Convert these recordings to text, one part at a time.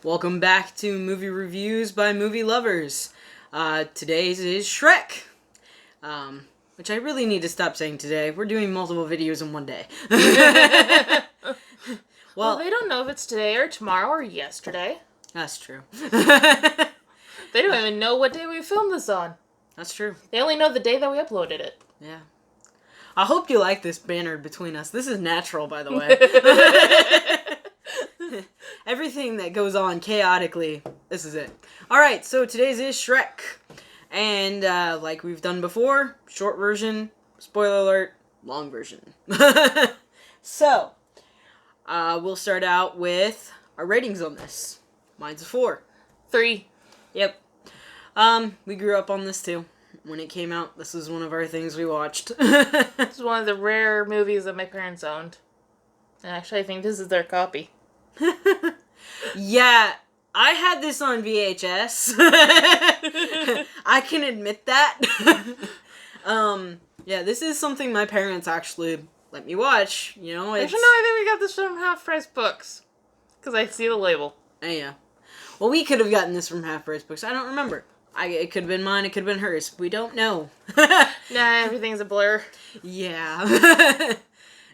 Welcome back to Movie Reviews by Movie Lovers. Today's is Shrek. Which I really need to stop saying today. We're doing multiple videos in one day. Well, they don't know if it's today or tomorrow or yesterday. That's true. They don't even know what day we filmed this on. That's true. They only know the day that we uploaded it. Yeah. I hope you like this banner between us. This is natural, by the way. Everything that goes on chaotically, this is it. Alright, so today's is Shrek. And like we've done before, short version, spoiler alert, long version. So, we'll start out with our ratings on this. Mine's a 4. 3. Yep. We grew up on this too. When it came out, this was one of our things we watched. This is one of the rare movies that my parents owned. And actually, I think this is their copy. Yeah, I had this on VHS. I can admit that. Yeah, this is something my parents actually let me watch. You know, it's... Actually, no, I think we got this from Half Price Books. Because I see the label. Yeah. Well, we could have gotten this from Half Price Books. I don't remember. It could have been mine, it could have been hers. We don't know. Nah, everything's a blur. Yeah.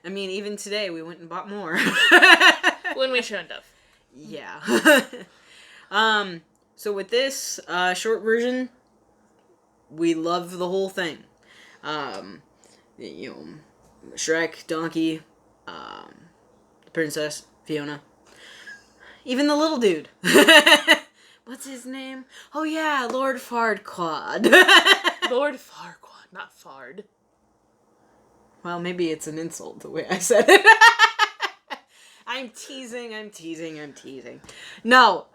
I mean, even today, we went and bought more. When we shouldn't have. Yeah. So with this, short version, we love the whole thing. You know, Shrek, Donkey, the princess, Fiona. Even the little dude. What's his name? Oh yeah, Lord Farquaad. Lord Farquaad, not Fard. Well, maybe it's an insult the way I said it. I'm teasing. No,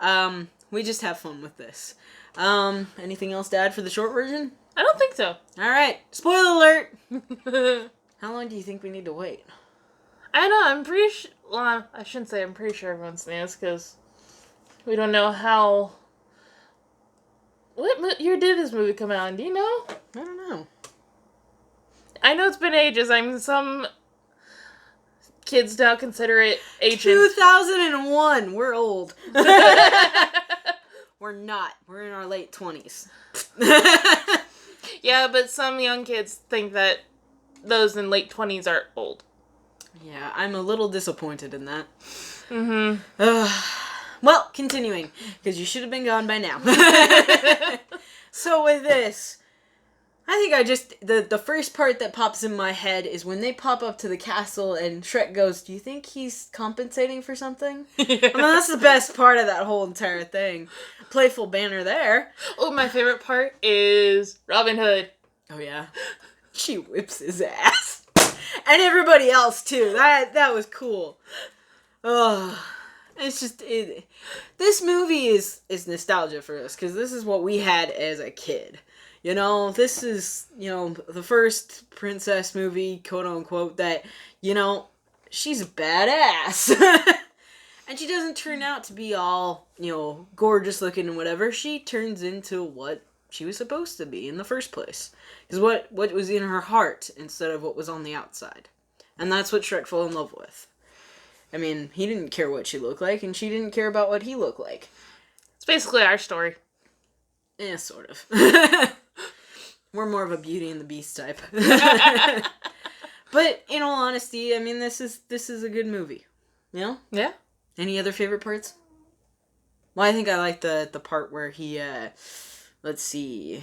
we just have fun with this. Anything else to add for the short version? I don't think so. Alright, spoiler alert! How long do you think we need to wait? I don't know, I'm pretty sure... Well, I shouldn't say I'm pretty sure everyone's seen this, because we don't know how... What year did this movie come out in? Do you know? I don't know. I know it's been ages. Some kids now consider it ancient. 2001! We're old. We're not. We're in our late 20s. Yeah, but some young kids think that those in late 20s are old. Yeah, I'm a little disappointed in that. Mm-hmm. Well, continuing, because you should have been gone by now. So with this, I think the first part that pops in my head is when they pop up to the castle and Shrek goes, do you think he's compensating for something? Yeah. I mean, that's the best part of that whole entire thing. Playful banner there. Oh, my favorite part is Robin Hood. Oh, yeah. She whips his ass. And everybody else, too. That was cool. Oh, it's just... This movie is nostalgia for us, because this is what we had as a kid. You know, this is, the first princess movie, quote-unquote, that, she's a badass. And she doesn't turn out to be all, gorgeous looking and whatever. She turns into what she was supposed to be in the first place. Is what was in her heart instead of what was on the outside. And that's what Shrek fell in love with. I mean, he didn't care what she looked like, and she didn't care about what he looked like. It's basically our story. Yeah, sort of. We're more of a Beauty and the Beast type. But in all honesty, I mean, this is a good movie. You know? Yeah. Any other favorite parts? Well, I think I like the part where he, let's see,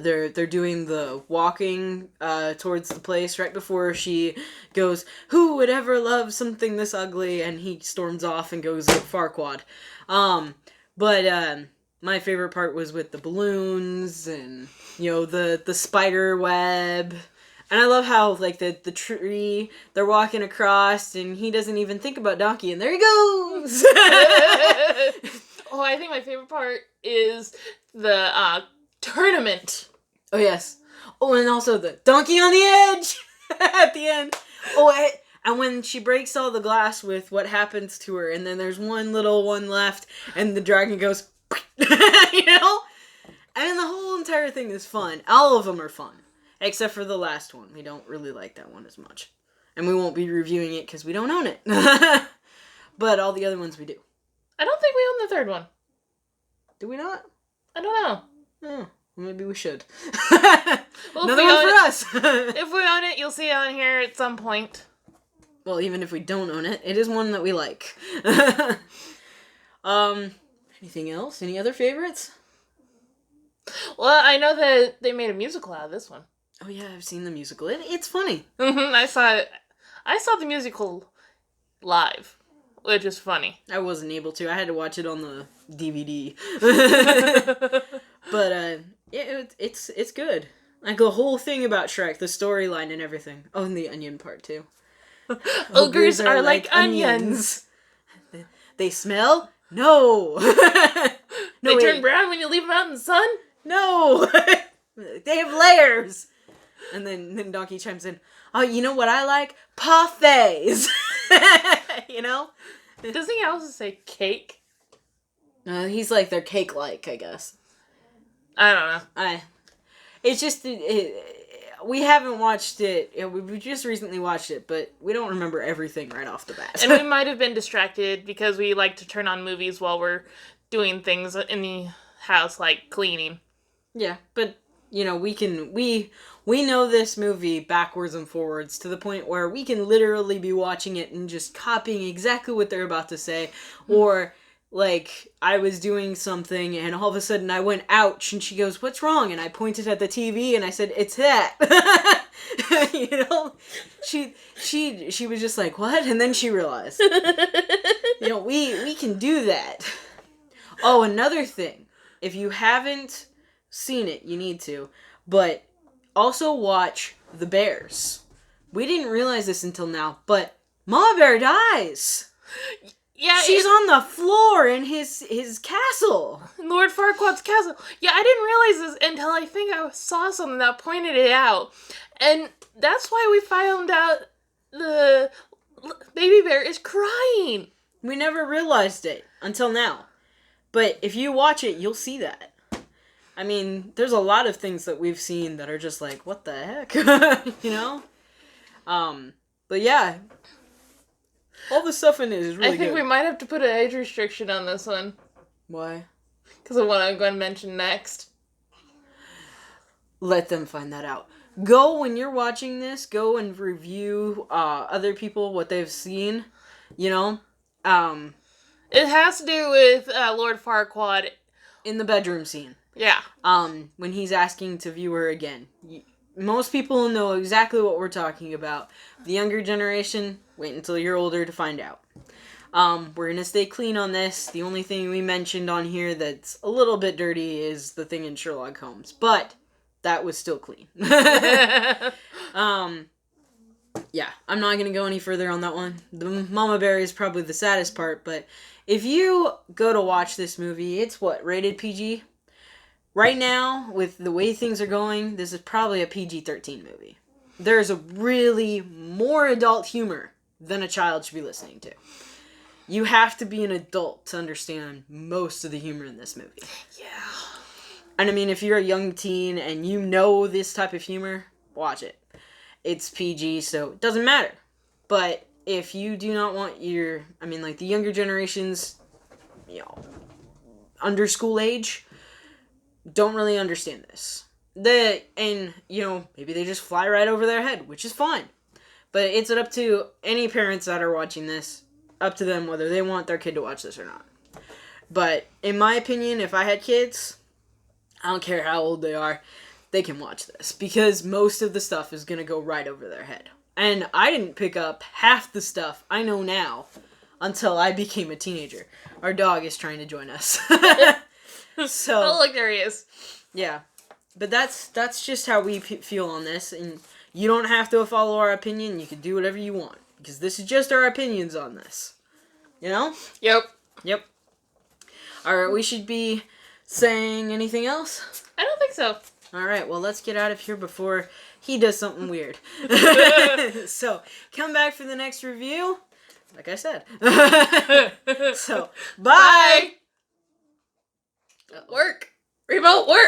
they're doing the walking towards the place right before she goes, who would ever love something this ugly? And he storms off and goes at Farquaad. But my favorite part was with the balloons and, the spider web. And I love how, like, the tree, they're walking across, and he doesn't even think about Donkey, and there he goes! Oh, I think my favorite part is the tournament. Oh, yes. Oh, and also the Donkey on the edge! At the end. Oh, and when she breaks all the glass with what happens to her, and then there's one little one left, and the dragon goes, you know? And the whole entire thing is fun. All of them are fun. Except for the last one. We don't really like that one as much. And we won't be reviewing it because we don't own it. But all the other ones we do. I don't think we own the third one. Do we not? I don't know. Oh, maybe we should. Well, another one for us. If we own it, you'll see it on here at some point. Well, even if we don't own it, it is one that we like. Anything else? Any other favorites? Well, I know that they made a musical out of this one. Oh yeah, I've seen the musical. It's funny. I saw it. I saw the musical live, which is funny. I wasn't able to. I had to watch it on the DVD. But yeah, it's good. Like the whole thing about Shrek, the storyline and everything. Oh, and the onion part too. Ogres are like onions. They smell? No. They turn brown when you leave them out in the sun? No. They have layers. And then Donkey chimes in, oh, you know what I like? Parfaits. You know? Doesn't he also say cake? He's like, they're cake-like, I guess. I don't know. It's just, we haven't watched it. We just recently watched it, but we don't remember everything right off the bat. And we might have been distracted because we like to turn on movies while we're doing things in the house, like cleaning. Yeah, but, you know, we know this movie backwards and forwards to the point where we can literally be watching it and just copying exactly what they're about to say. Or, like, I was doing something and all of a sudden I went, ouch, and she goes, what's wrong? And I pointed at the TV and I said, it's that. You know? She was just like, what? And then she realized. You know, we can do that. Oh, another thing. If you haven't seen it, you need to. But also watch The Bears. We didn't realize this until now, but Mama Bear dies. Yeah, she's on the floor in his castle. Lord Farquaad's castle. Yeah, I didn't realize this until I think I saw something that pointed it out. And that's why we found out the baby bear is crying. We never realized it until now. But if you watch it, you'll see that. I mean, there's a lot of things that we've seen that are just like, what the heck? You know? But yeah. All the stuff in it is really good. I think we might have to put an age restriction on this one. Why? Because of what I'm going to mention next. Let them find that out. Go, when you're watching this, go and review other people, what they've seen. You know? It has to do with Lord Farquaad. In the bedroom scene. Yeah. When he's asking to view her again. Most people know exactly what we're talking about. The younger generation, wait until you're older to find out. We're going to stay clean on this. The only thing we mentioned on here that's a little bit dirty is the thing in Sherlock Holmes. But that was still clean. Yeah, I'm not going to go any further on that one. The Mama Bear is probably the saddest part, but if you go to watch this movie, it's rated PG? Right now, with the way things are going, this is probably a PG-13 movie. There's a really more adult humor than a child should be listening to. You have to be an adult to understand most of the humor in this movie. Yeah. And I mean, if you're a young teen and you know this type of humor, watch it. It's PG, so it doesn't matter. But if you do not want the younger generations, under school age, don't really understand this. Maybe they just fly right over their head, which is fine. But it's up to any parents that are watching this, up to them whether they want their kid to watch this or not. But in my opinion, if I had kids, I don't care how old they are, they can watch this. Because most of the stuff is going to go right over their head. And I didn't pick up half the stuff I know now until I became a teenager. Our dog is trying to join us. So, oh, look, there he is. Yeah. But that's just how we feel on this. And you don't have to follow our opinion. You can do whatever you want. Because this is just our opinions on this. You know? Yep. Alright, we should be saying anything else? I don't think so. Alright, well, let's get out of here before he does something weird. So, come back for the next review. Like I said. So, bye! Work. Remote work.